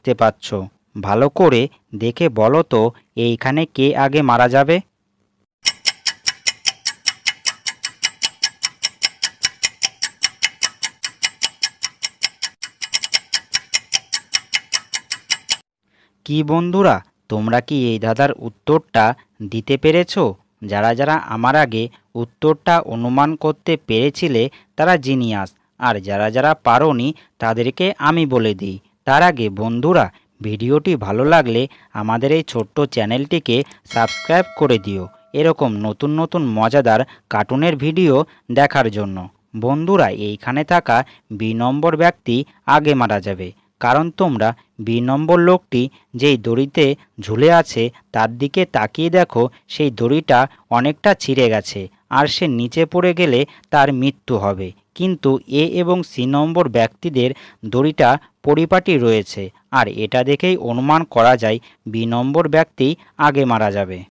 দেখতে পাচ্ছ। ভালো করে দেখে বলো তো এইখানে কে আগে মারা যাবে। কি বন্ধুরা, তোমরা কি এই ধাঁধার উত্তরটা দিতে পেরেছো? যারা যারা আমার আগে উত্তরটা অনুমান করতে পেরেছিলে তারা জিনিয়াস, আর যারা যারা পারোনি তাদেরকে আমি বলে দিই। তার আগে বন্ধুরা, ভিডিওটি ভালো লাগলে আমাদের এই ছোট্ট চ্যানেলটিকে সাবস্ক্রাইব করে দিও এরকম নতুন নতুন মজাদার কার্টুনের ভিডিও দেখার জন্য। বন্ধুরা, এইখানে থাকা বি নম্বর ব্যক্তি আগে মারা যাবে, কারণ তোমরা বি নম্বর লোকটি যেই দড়িতে ঝুলে আছে তার দিকে তাকিয়ে দেখো, সেই দড়িটা অনেকটা ছিঁড়ে গেছে আর সে নিচে পড়ে গেলে তার মৃত্যু হবে। কিন্তু এ এবং সি নম্বর ব্যক্তিদের দড়িটা পরিপাটি রয়েছে, আর এটা দেখেই অনুমান করা যায় বি নম্বর ব্যক্তি আগে মারা যাবে।